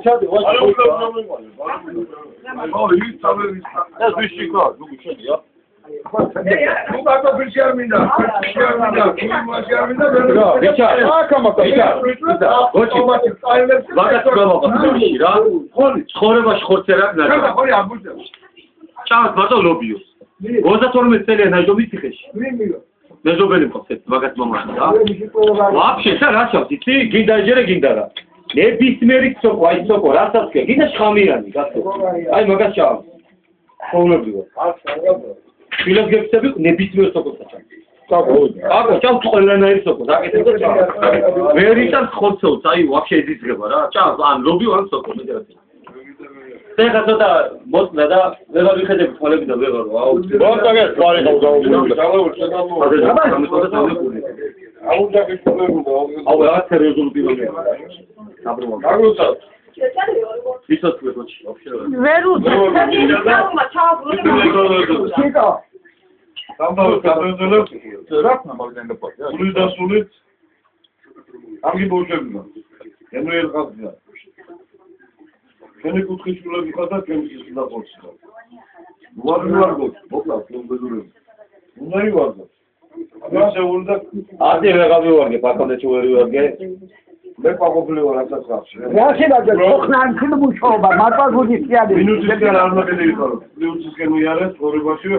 ჩადი, ვაჭი. ის თავი ეს ვიში ყო, ნუ შედია. ნუ კარტოფილში არ მინდა, ფერში არ მინდა, გულმაში არ მინდა, ბიჭა, აკამაკა, ბიჭა. გოჩი, მაგას გამოვაყო რა. ცხოვრებაში ხორცერა ნაჯა. ხა ხორი ამბუზა. ჭამს მარტო ლობიო. 32 წელია ნაჯობი ციხეში. მეზობელი მყავს მაგას მომანა რა. ვაფშე სა რა ჩავს იცი? გინდა ეჯერე გინდა რა. ნებისმიერი ცოკო, აი ცოკო, რასაც კი, გინდა შხამიანი, გასწო. აი მაგას ჩავს. ხოლმეა. ფილოს გეფსები ნებისმიერ ცოკოს ჩავს. აკო ჩავს ყველანაირი ცოკო, დაკეთე და ჩავს. ვერ იტანს ხოცელს, აი ვაფშე იზიძღება რა. ჩავს ან ლობიო ან ცოკო, მე რა. ეხლა ცოტა მოწდა და ვეღარ ვიხედები თვალები და ვეღარ აუ. ბოლტაგე თვალი გავგავდა. აუდა გიშტობებოდა. აუ რა სერიოზული პირობია. საბრუნო. აგროცა. ისოს ვეღოჩი, ვაფშე. ვერ უძახა. ჩიკა. სამბავ საბრუნო. რაფნა მაგდენ პატია. სული და სული. ამგი ბოჭებია. ემრიელ ყავდა. ჩვენი კუთხეშულები ხარ და ჩვენი სისულა ხორცდა. ვარგო, მოკლა ფლობედურები. უნდა ივარგო. ასე უნდა. ათი ვეღარ ვივარგე, პაკონდეჩი ვერ ვივარგე. მე პაკოფლი ვარ ასած ხალხში. რაშენადა ხნან ფილმუშობა, მარტო გუდისიანი. მინუტისგან არ მაგელი ვიყავ. მინუტისგან მიარეს ხორებაში.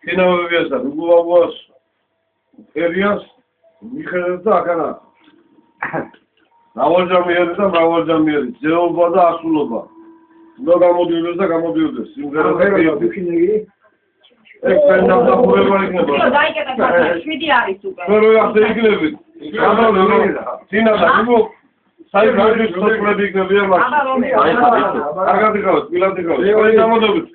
კინავებიას და უგუავას. ერიას მიხედავ და აკანა. მრავალჯამიერი და მრავალჯამიერი, ძეობა და ასულობა. უნდა გამოდიოდეს და გამოდიოდეს. სიმღერა და ფიქინეგი. ეს პენდა და ხურება იქნება. დაიკეტა 7 არის უკვე. რო ახლა იქნები. ძინა და ნუ საერთოდ სწორები იქნებიან მას. აი ხაბი. კარგად იყავთ, მილად იყავთ. ეს დამოდობით.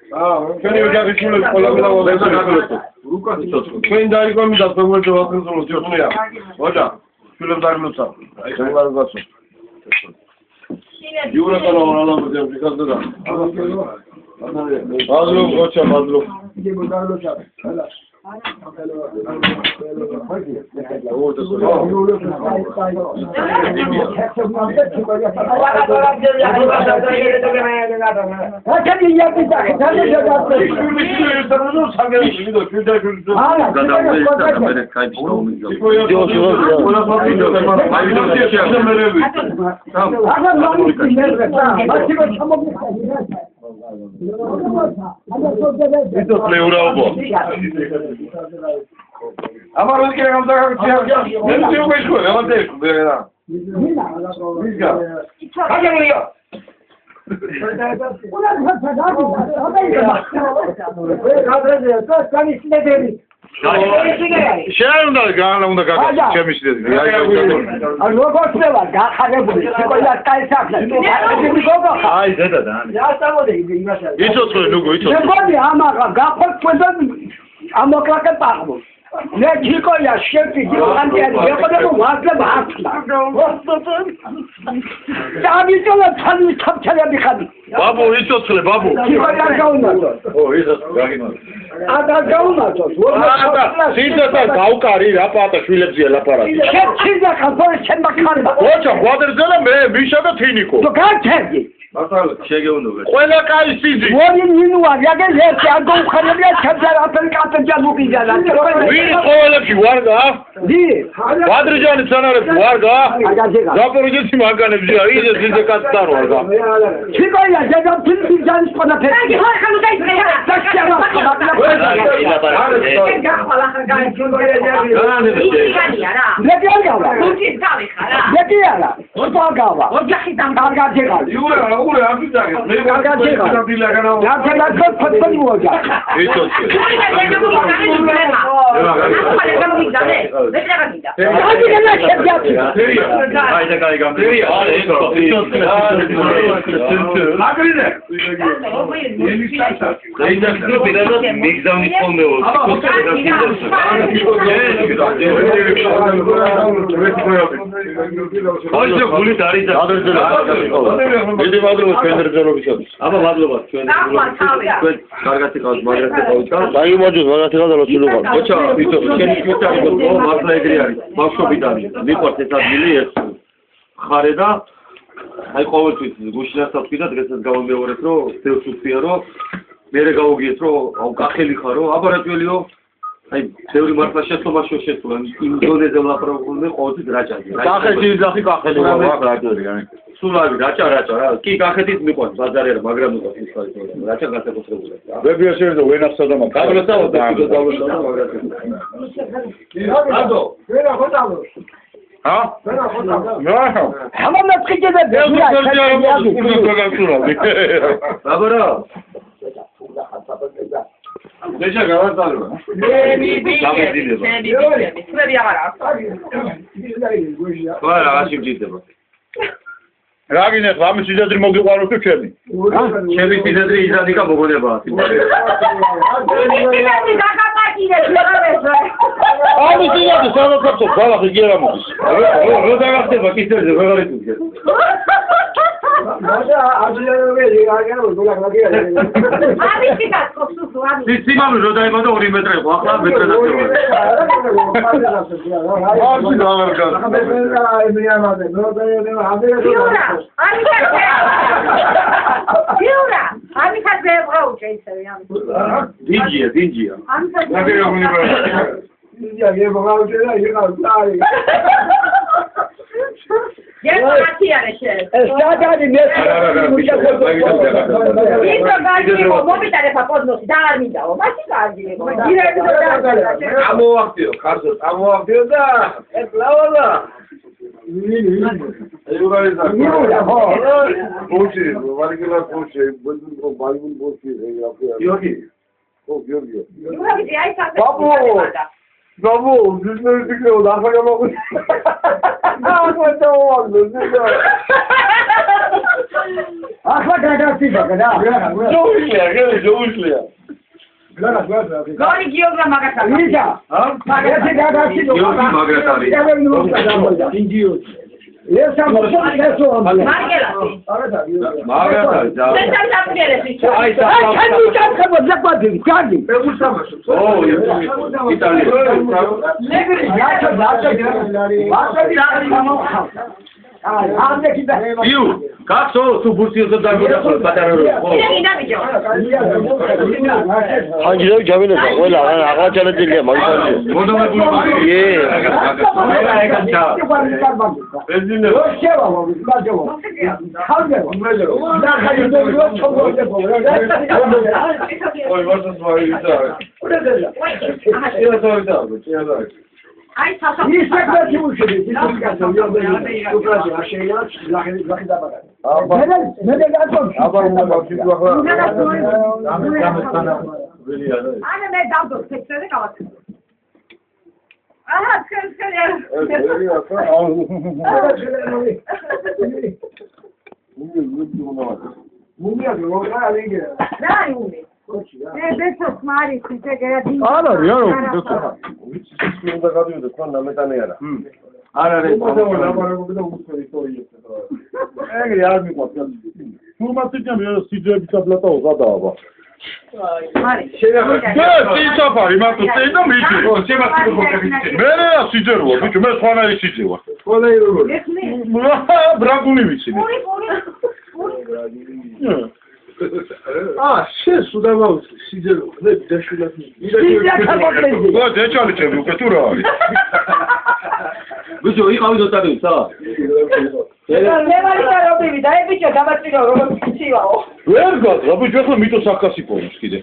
ჩვენი ოჯახის შვილები ყველაფერი დავაყენოთ. რუკას იცოცხლო. ჩვენ დაიყვანე და პროგრამაზე ვახერხებთ ჯოხნია. ოჯა. შვილებს დაგლოცა. აი ხალხი გასო. იურა კალა ვარალამზე ვიხაზდა და. მადლობ გოჩა, მადლობ. Isso é Europa. Amar o que é que vamos dar aqui? Eu não tenho mais coisa, eu não tenho, verá. Olha ali, ó. Şehir onda gana onda kaka çemişti. Ay robotlar var. Gakharebuli. Koylar kaysaklar. Ay deda da. Ya tamam değil mesela. Hiç otur Nugo, hiç otur. Ne var ya ama gakhat koydan amoklaka takmış. Ne çiko ya şefi giran diye yapıda vazla bahsla. Ya bir yola tanı tapçaya bir kadın. Babu hiç otur babu. Çiko ya gaunaz. O hiç otur. Ada gaunaz. Ada sizda gaukari rapata shvilebzia laparati. Çizda kalpor sen bakarma. Ocha, quadrzela me misha da tiniko. To gartegi. შეგეუნდობ. ყველა კაი სიძი. ვორი ნინუა, რაგენ ერთი არ გაუხარებია ჩაბზარ აფრიკასთან ჯანუბიდან. ვინ ყოველებში ვარგა? დი. ვადრიჯანი სანარებში ვარგა? ზაპოროჟიში მაგანებზია, ისე სიძე კაცთან ვარგა. ჩიკოია, ჯედა ფილმი ჯანის ყოლაფერი. აი, ხალხო დაიხრა. დაშკარა. Ure ambiția, ne va ila gana. Ya tela tot patpani hoja. Eso. Hadi gel şebiyatı. Hayda kaygam. Agrine. Hayda biraz migzamik olmuyor. Hoje guli dari da. Idi madloba ჩვენ ბრძოლობისათვის. აბა მადლობა ჩვენ. ჩვენ კარგად იყავთ, მაგრად იყავთ. დაიმოძოთ, მაგათ იყავთ და ლოცულობა. ოჩა, იცო, შენი შეთანხმება ხო, მართლა ეგრე არის. ბავშვობიდან მიყვარს ეს ადგილი ეს ხარე და აი ყოველთვის გუშინასაც თქვი და დღესაც გავამეორებ რომ თევს უცია რომ მერე გავუგიეთ რომ აუ კახელი ხარო აბარატველიო აი თევრი მართლა შეცდომაშო შეცდომა იმ ზონეზე ვლაპარაკობდნენ ყოველთვის რაჭაზე კახეთი ძახი კახელი რა სულავი რაჭა რა კი კახეთის მიყვარს ბაზარერა მაგრამ უკვე ის რაჭა განსაკუთრებულად ვებია შეიძლება ვენახსა და მაგ გავლესავ და გავლესავ და მაგრამ რადო ვერა ხოტავო ჰა? რა? ამას კიდე და აბარა დეშა გავარდალო ყველა რაღაცი მჭირდება რა გინახ ამის სიზადრი მოგიყვარო თუ ჩემი ჩემი სიზადრი იზადიკა მოგონებაა ამის სიზადრი სამოქცო ბალახი გერა მოდის რო დაგახდება კისერზე ვეღარ იტუგე სიმამლე რო დაიბადა 2 მეტრი იყო ახლა მეტრე და დინჯია ამოვახდიო ხარსო ამოვახდიო და ეს ლავალა Bravo, düzleri tıklıyor, daha sonra bakın. Akla kadar bakın ha. Çok işliyor. Gori geograma gasal. Nisa. Ha? Как то субурсиоза дაგодახო პატარა რო. ხანჯი ჯავინეს ყველა აღაჩალეთილია მაგალითად. მონომებული. ბენზინე. ой, можно смотреть, да. Ai, salsa. შენ სუდავა სიძერო და დაშვილად დეჭალი ჩემი უკვე თუ რა არის ბიჭო იყავი დოტარიცა ვერ გადა ბიჭო ახლა მიტო საკასი პონს კიდე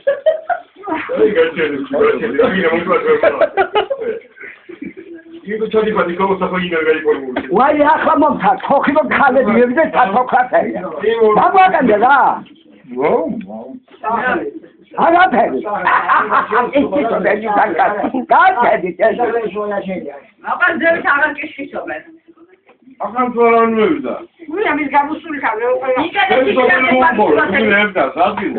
이거 저기 봐, 이거 사서 이날 가지고 보는 거. 와이 아까만 다 코키도 칼에 비는데 다 똑같아. 나와 간다가. 하나 배. 이거 내지 잠깐. 가야지. 아빠 저기 작은 게 쉬셔 봐. 아까 돌아오는 거다. 우리 아미 가무술 가려. 이게 내가 사진.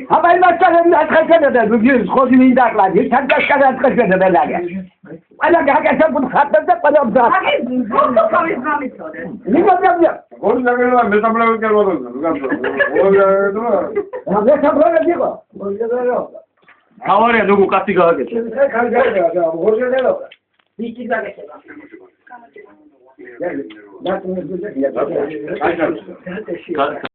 아빠 이마차는 나타나다. 그게 거기 인다라지. 잠깐까지 가서 내려가. 아나 가게서 문 갔다 빠졌다. 이거 뭐야? 거기 나가면 메타블라고 결과도 누가 뭐야? 아, 메타블라고 이거. 뭐야? 가와래 누구 까티가 하겠지. 가자. 뭐지 내가. 비키가게 해봐. და